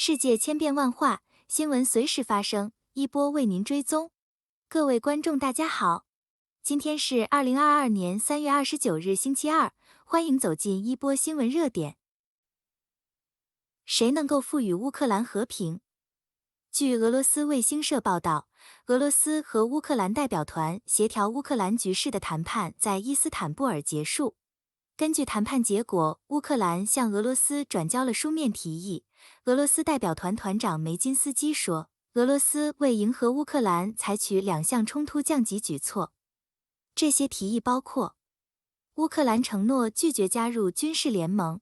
世界千变万化，新闻随时发生，一波为您追踪。各位观众大家好，今天是2022年3月29日星期二，欢迎走进一波新闻热点。谁能够赋予乌克兰和平？据俄罗斯卫星社报道，俄罗斯和乌克兰代表团协调乌克兰局势的谈判在伊斯坦布尔结束。根据谈判结果，乌克兰向俄罗斯转交了书面提议。俄罗斯代表团团长梅金斯基说，俄罗斯为迎合乌克兰采取2项冲突降级举措。这些提议包括：乌克兰承诺拒绝加入军事联盟。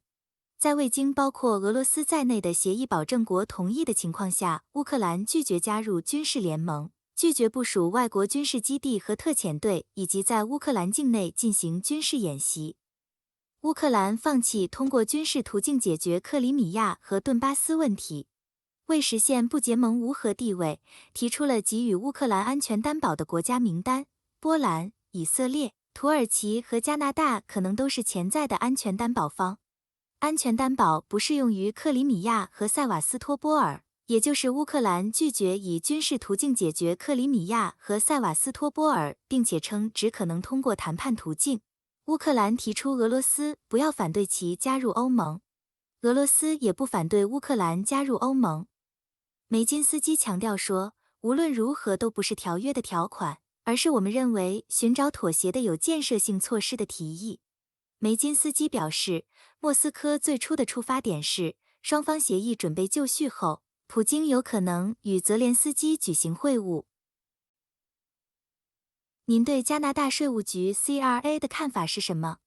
在未经包括俄罗斯在内的协议保证国同意的情况下，乌克兰拒绝加入军事联盟，拒绝部署外国军事基地和特遣队，以及在乌克兰境内进行军事演习。乌克兰放弃通过军事途径解决克里米亚和顿巴斯问题，为实现不结盟无核地位，提出了给予乌克兰安全担保的国家名单。波兰、以色列、土耳其和加拿大可能都是潜在的安全担保方。安全担保不适用于克里米亚和塞瓦斯托波尔，也就是乌克兰拒绝以军事途径解决克里米亚和塞瓦斯托波尔，并且称只可能通过谈判途径。乌克兰提出俄罗斯不要反对其加入欧盟，俄罗斯也不反对乌克兰加入欧盟。梅金斯基强调说，无论如何都不是条约的条款，而是我们认为寻找妥协的有建设性措施的提议。梅金斯基表示，莫斯科最初的出发点是，双方协议准备就绪后，普京有可能与泽连斯基举行会晤。您对加拿大税务局 CRA 的看法是什么？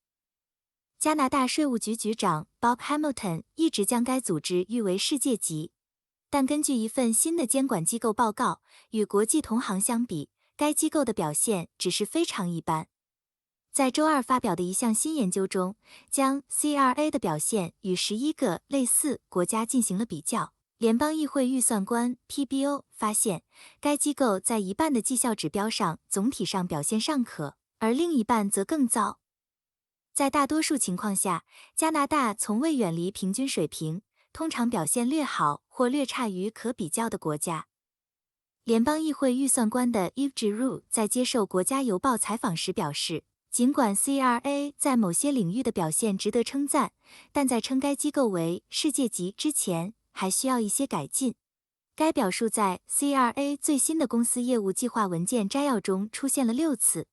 加拿大税务局局长 Bob Hamilton 一直将该组织誉为世界级，但根据一份新的监管机构报告，与国际同行相比，该机构的表现只是非常一般。在周二发表的一项新研究中，将 CRA 的表现与11个类似国家进行了比较。联邦议会预算官 PBO 发现，该机构在一半的绩效指标上总体上表现尚可，而另一半则更糟。在大多数情况下，加拿大从未远离平均水平，通常表现略好或略差于可比较的国家。联邦议会预算官的 Yves Giroux 在接受国家邮报采访时表示，尽管 CRA 在某些领域的表现值得称赞，但在称该机构为世界级之前，还需要一些改进。该表述在 CRA 最新的公司业务计划文件摘要中出现了6次。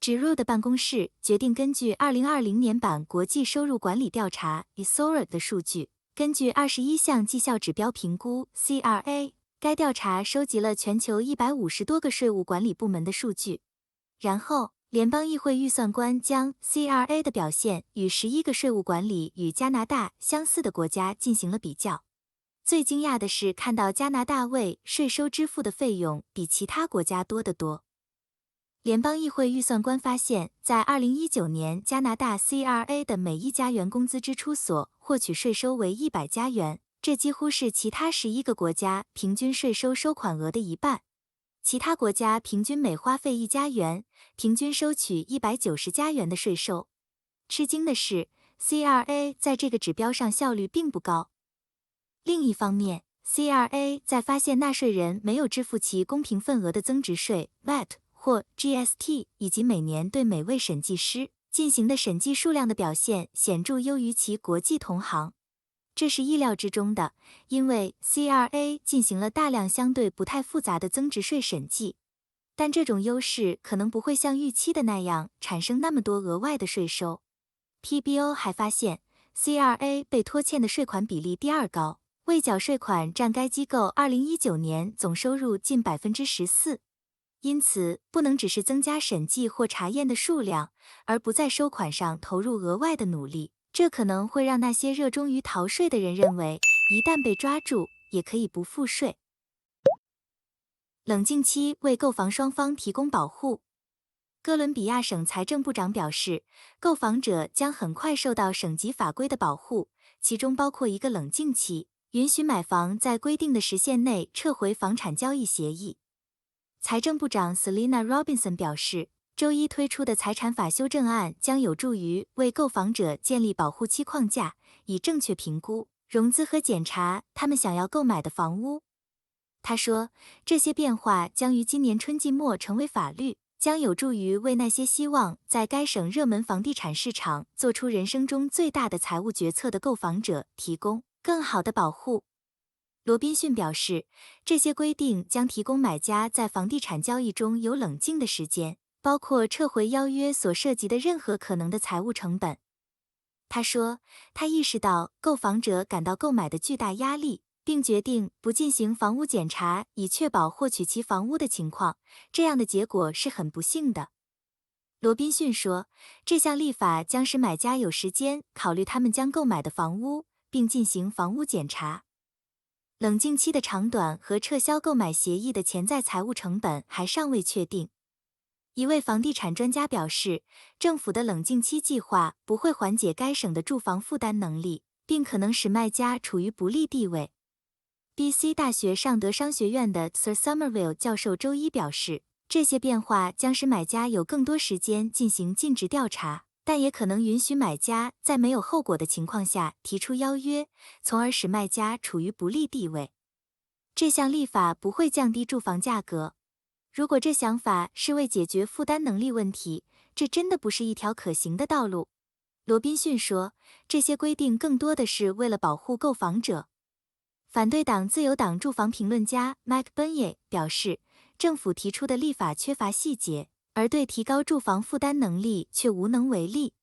Giroux 的办公室决定根据2020年版国际收入管理调查 ESORA 的数据，根据21项绩效指标评估 CRA。该调查收集了全球150多个税务管理部门的数据。然后，联邦议会预算官将 CRA 的表现与11个税务管理与加拿大相似的国家进行了比较。最惊讶的是看到加拿大为税收支付的费用比其他国家多得多。联邦议会预算官发现，在2019年，加拿大 CRA 的每1加元工资支出所获取税收为100加元，这几乎是其他11个国家平均税收收款额的一半。其他国家平均每花费1加元，平均收取190加元的税收。吃惊的是 ，CRA 在这个指标上效率并不高。另一方面 ，CRA 在发现纳税人没有支付其公平份额的增值税 VAT 或 GST， 以及每年对每位审计师进行的审计数量的表现显著优于其国际同行。这是意料之中的，因为 CRA 进行了大量相对不太复杂的增值税审计，但这种优势可能不会像预期的那样产生那么多额外的税收。PBO 还发现 ，CRA 被拖欠的税款比例第2高，未缴税款占该机构2019年总收入近14%。因此，不能只是增加审计或查验的数量，而不在收款上投入额外的努力。这可能会让那些热衷于逃税的人认为，一旦被抓住，也可以不付税。冷静期为购房双方提供保护。哥伦比亚省财政部长表示，购房者将很快受到省级法规的保护，其中包括一个冷静期，允许买房在规定的时限内撤回房产交易协议。财政部长 Selina Robinson 表示，周一推出的财产法修正案将有助于为购房者建立保护期框架，以正确评估融资和检查他们想要购买的房屋。他说，这些变化将于今年春季末成为法律，将有助于为那些希望在该省热门房地产市场做出人生中最大的财务决策的购房者提供更好的保护。罗宾逊表示，这些规定将提供买家在房地产交易中有冷静的时间，包括撤回邀约所涉及的任何可能的财务成本。他说，他意识到购房者感到购买的巨大压力，并决定不进行房屋检查以确保获取其房屋的情况，这样的结果是很不幸的。罗宾逊说，这项立法将使买家有时间考虑他们将购买的房屋，并进行房屋检查。冷静期的长短和撤销购买协议的潜在财务成本还尚未确定。一位房地产专家表示，政府的冷静期计划不会缓解该省的住房负担能力，并可能使卖家处于不利地位。BC 大学尚德商学院的 Sir Somerville 教授周一表示，这些变化将使买家有更多时间进行尽职调查，但也可能允许买家在没有后果的情况下提出邀约，从而使卖家处于不利地位。这项立法不会降低住房价格。如果这想法是为解决负担能力问题，这真的不是一条可行的道路。罗宾逊说，这些规定更多的是为了保护购房者。反对党自由党住房评论家 Mike Bunyea 表示，政府提出的立法缺乏细节，而对提高住房负担能力却无能为力。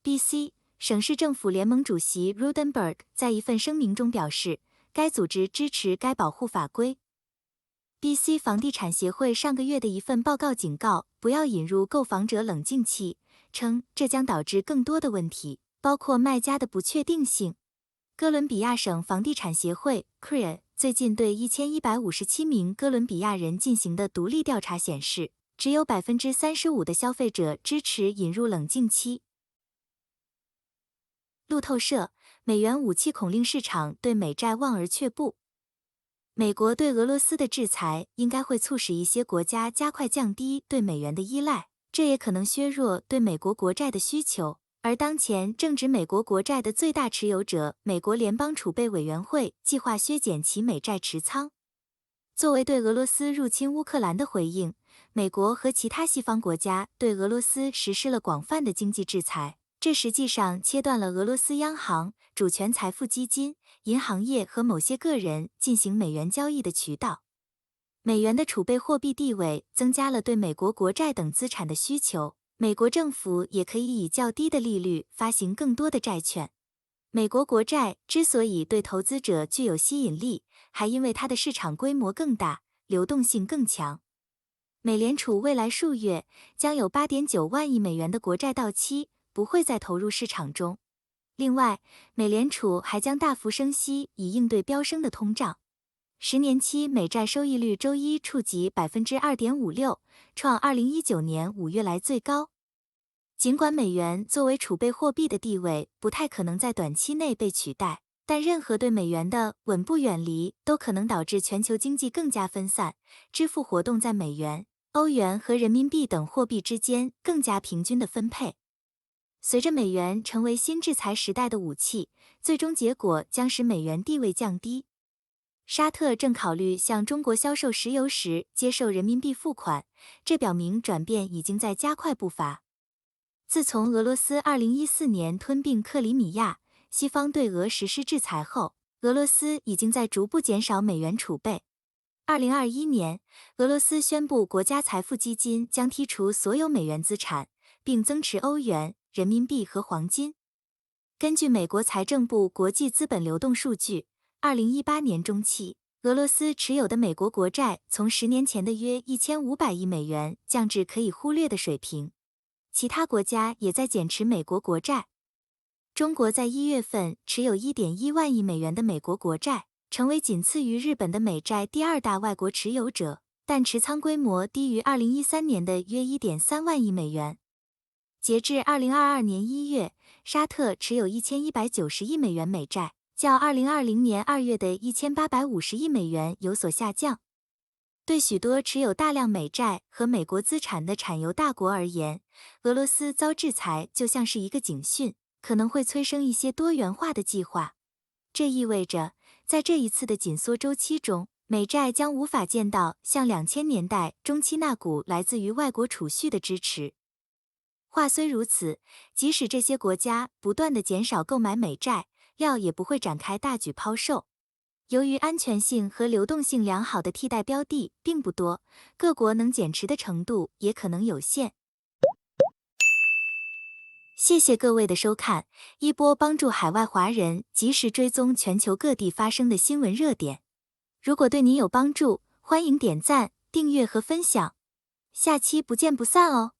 BC 省市政府联盟主席 Rudenberg 在一份声明中表示，该组织支持该保护法规。BC 房地产协会上个月的一份报告警告，不要引入购房者冷静期，称这将导致更多的问题，包括卖家的不确定性。哥伦比亚省房地产协会 CREA 最近对1157名哥伦比亚人进行的独立调查显示，只有 35% 的消费者支持引入冷静期。路透社，美元武器恐令市场对美债望而却步。美国对俄罗斯的制裁应该会促使一些国家加快降低对美元的依赖，这也可能削弱对美国国债的需求。而当前正值美国国债的最大持有者美国联邦储备委员会计划削减其美债持仓。作为对俄罗斯入侵乌克兰的回应，美国和其他西方国家对俄罗斯实施了广泛的经济制裁，这实际上切断了俄罗斯央行、主权财富基金、银行业和某些个人进行美元交易的渠道。美元的储备货币地位增加了对美国国债等资产的需求，美国政府也可以以较低的利率发行更多的债券。美国国债之所以对投资者具有吸引力，还因为它的市场规模更大，流动性更强。美联储未来数月将有 8.9 万亿美元的国债到期，不会再投入市场中。另外，美联储还将大幅升息以应对飙升的通胀。10年期美债收益率周一触及 2.56%， 创2019年5月来最高。尽管美元作为储备货币的地位不太可能在短期内被取代，但任何对美元的稳步远离都可能导致全球经济更加分散，支付活动在美元、欧元和人民币等货币之间更加平均的分配。随着美元成为新制裁时代的武器，最终结果将使美元地位降低。沙特正考虑向中国销售石油时接受人民币付款，这表明转变已经在加快步伐。自从俄罗斯2014年吞并克里米亚，西方对俄实施制裁后，俄罗斯已经在逐步减少美元储备。2021年，俄罗斯宣布国家财富基金将剔除所有美元资产，并增持欧元、人民币和黄金。根据美国财政部国际资本流动数据，2018年中期，俄罗斯持有的美国国债从10年前的约1500亿美元降至可以忽略的水平。其他国家也在减持美国国债。中国在1月份持有 1.1 万亿美元的美国国债，成为仅次于日本的美债第2大外国持有者，但持仓规模低于2013年的约 1.3 万亿美元。截至2022年1月，沙特持有1190亿美元美债，较2020年2月的1850亿美元有所下降。对许多持有大量美债和美国资产的产油大国而言，俄罗斯遭制裁就像是一个警讯，可能会催生一些多元化的计划。这意味着，在这一次的紧缩周期中，美债将无法见到像2000年代中期那股来自于外国储蓄的支持。话虽如此，即使这些国家不断地减少购买美债，料也不会展开大举抛售。由于安全性和流动性良好的替代标的并不多，各国能减持的程度也可能有限。谢谢各位的收看，一波帮助海外华人及时追踪全球各地发生的新闻热点。如果对您有帮助，欢迎点赞、订阅和分享。下期不见不散哦。